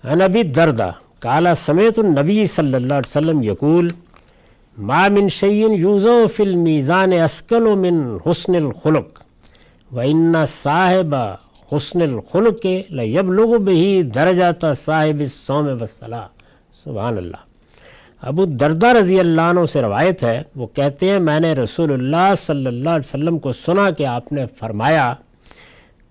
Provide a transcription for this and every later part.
عن ابی الدرداء قال سمعت النبی صلی اللہ علیہ وسلم یقول ما من شیء یوضع فی المیزان اثقل من حسن الخلق وان صاحب حسن الخلق لیبلغ به درجۃ صاحب الصوم والصلاۃ۔ سبحان اللہ۔ ابو الدرداء رضی اللہ عنہ سے روایت ہے، وہ کہتے ہیں میں نے رسول اللہ صلی اللہ علیہ وسلم کو سنا کہ آپ نے فرمایا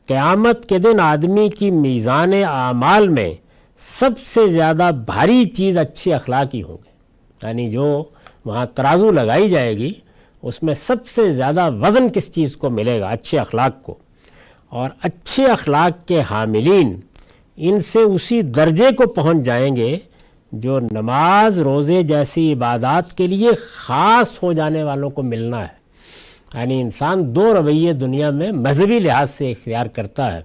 قیامت کے دن آدمی کی میزان اعمال میں سب سے زیادہ بھاری چیز اچھے اخلاق ہی ہوں گے، یعنی جو وہاں ترازو لگائی جائے گی اس میں سب سے زیادہ وزن کس چیز کو ملے گا؟ اچھے اخلاق کو۔ اور اچھے اخلاق کے حاملین ان سے اسی درجے کو پہنچ جائیں گے جو نماز روزے جیسی عبادات کے لیے خاص ہو جانے والوں کو ملنا ہے۔ یعنی انسان دو رویے دنیا میں مذہبی لحاظ سے اختیار کرتا ہے۔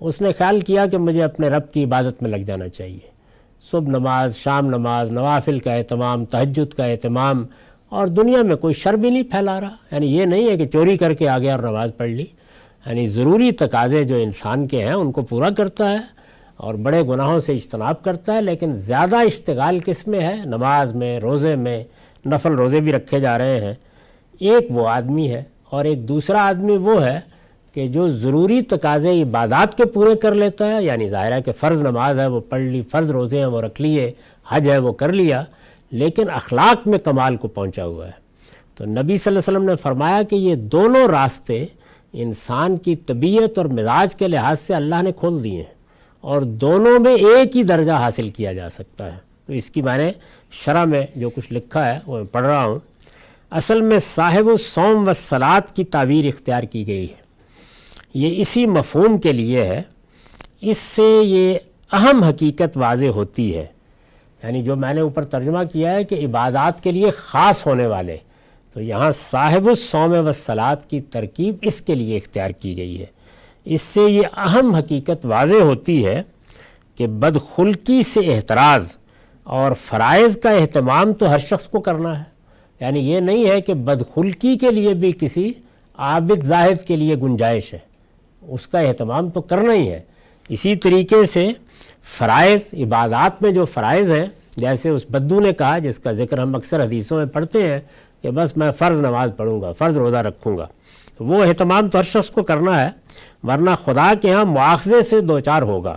اس نے خیال کیا کہ مجھے اپنے رب کی عبادت میں لگ جانا چاہیے، صبح نماز، شام نماز، نوافل کا اہتمام، تہجد کا اہتمام، اور دنیا میں کوئی شر بھی نہیں پھیلا رہا۔ یعنی یہ نہیں ہے کہ چوری کر کے آ گیا اور نماز پڑھ لی، یعنی ضروری تقاضے جو انسان کے ہیں ان کو پورا کرتا ہے اور بڑے گناہوں سے اجتناب کرتا ہے، لیکن زیادہ اشتغال کس میں ہے؟ نماز میں، روزے میں، نفل روزے بھی رکھے جا رہے ہیں۔ ایک وہ آدمی ہے، اور ایک دوسرا آدمی وہ ہے کہ جو ضروری تقاضے عبادات کے پورے کر لیتا ہے، یعنی ظاہر ہے کہ فرض نماز ہے وہ پڑھ لی، فرض روزے ہیں وہ رکھ لیے، حج ہے وہ کر لیا، لیکن اخلاق میں کمال کو پہنچا ہوا ہے۔ تو نبی صلی اللہ علیہ وسلم نے فرمایا کہ یہ دونوں راستے انسان کی طبیعت اور مزاج کے لحاظ سے اللہ نے کھول دیے ہیں، اور دونوں میں ایک ہی درجہ حاصل کیا جا سکتا ہے۔ تو اس کی میں نے شرح میں جو کچھ لکھا ہے وہ میں پڑھ رہا ہوں۔ اصل میں صاحب الصوم والصلاۃ کی تعبیر اختیار کی گئی ہے، یہ اسی مفہوم کے لیے ہے۔ اس سے یہ اہم حقیقت واضح ہوتی ہے، یعنی جو میں نے اوپر ترجمہ کیا ہے کہ عبادات کے لیے خاص ہونے والے، تو یہاں صاحب الصوم والصلاۃ کی ترکیب اس کے لیے اختیار کی گئی ہے۔ اس سے یہ اہم حقیقت واضح ہوتی ہے کہ بدخلقی سے احتراز اور فرائض کا اہتمام تو ہر شخص کو کرنا ہے، یعنی یہ نہیں ہے کہ بدخلقی کے لیے بھی کسی عابد زاہد کے لیے گنجائش ہے، اس کا اہتمام تو کرنا ہی ہے۔ اسی طریقے سے فرائض، عبادات میں جو فرائض ہیں، جیسے اس بدو نے کہا جس کا ذکر ہم اکثر حدیثوں میں پڑھتے ہیں کہ بس میں فرض نماز پڑھوں گا، فرض روزہ رکھوں گا، تو وہ اہتمام تو ہر شخص کو کرنا ہے، ورنہ خدا کے ہاں مواخذے سے دوچار ہوگا۔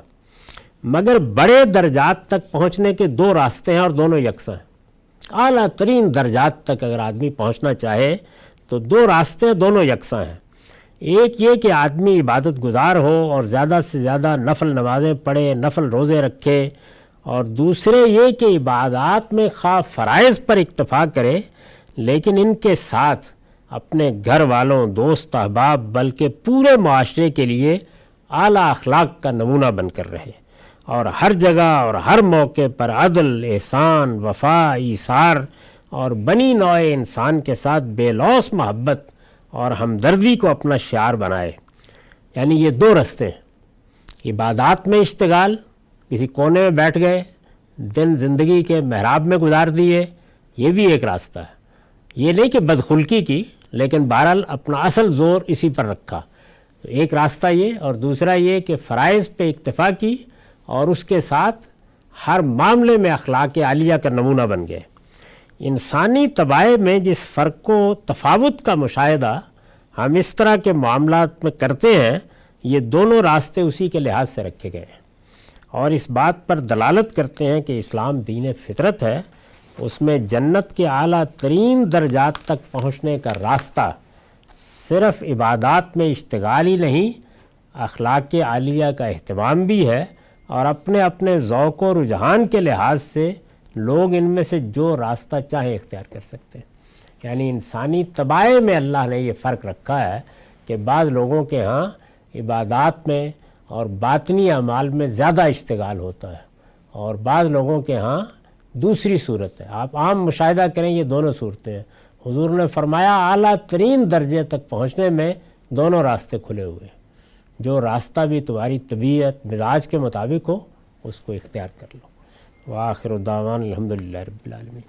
مگر بڑے درجات تک پہنچنے کے دو راستے ہیں اور دونوں یکساں ہیں۔ اعلیٰ ترین درجات تک اگر آدمی پہنچنا چاہے تو دو راستے دونوں یکساں ہیں۔ ایک یہ کہ آدمی عبادت گزار ہو اور زیادہ سے زیادہ نفل نمازیں پڑھے، نفل روزے رکھے، اور دوسرے یہ کہ عبادات میں خواہ فرائض پر اکتفا کرے لیکن ان کے ساتھ اپنے گھر والوں، دوست احباب، بلکہ پورے معاشرے کے لیے اعلیٰ اخلاق کا نمونہ بن کر رہے، اور ہر جگہ اور ہر موقع پر عدل، احسان، وفا، ایثار اور بنی نوع انسان کے ساتھ بے لوث محبت اور ہمدردی کو اپنا شعار بنائے۔ یعنی یہ دو رستے ہیں، عبادات میں اشتغال، کسی کونے میں بیٹھ گئے، دن زندگی کے محراب میں گزار دیے، یہ بھی ایک راستہ ہے۔ یہ نہیں کہ بدخلقی کی، لیکن بہرحال اپنا اصل زور اسی پر رکھا، تو ایک راستہ یہ، اور دوسرا یہ کہ فرائض پہ اکتفا کی اور اس کے ساتھ ہر معاملے میں اخلاق عالیہ کا نمونہ بن گئے۔ انسانی طبائع میں جس فرق و تفاوت کا مشاہدہ ہم اس طرح کے معاملات میں کرتے ہیں، یہ دونوں راستے اسی کے لحاظ سے رکھے گئے ہیں، اور اس بات پر دلالت کرتے ہیں کہ اسلام دین فطرت ہے، اس میں جنت کے اعلیٰ ترین درجات تک پہنچنے کا راستہ صرف عبادات میں اشتغال ہی نہیں، اخلاق عالیہ کا اہتمام بھی ہے، اور اپنے اپنے ذوق و رجحان کے لحاظ سے لوگ ان میں سے جو راستہ چاہیں اختیار کر سکتے ہیں۔ یعنی انسانی طبائع میں اللہ نے یہ فرق رکھا ہے کہ بعض لوگوں کے ہاں عبادات میں اور باطنی اعمال میں زیادہ اشتغال ہوتا ہے، اور بعض لوگوں کے ہاں دوسری صورت ہے۔ آپ عام مشاہدہ کریں، یہ دونوں صورتیں ہیں۔ حضور نے فرمایا اعلیٰ ترین درجے تک پہنچنے میں دونوں راستے کھلے ہوئے ہیں، جو راستہ بھی تمہاری طبیعت مزاج کے مطابق ہو اس کو اختیار کر لو۔ وآخر دعوانا الحمدللہ رب العالمین۔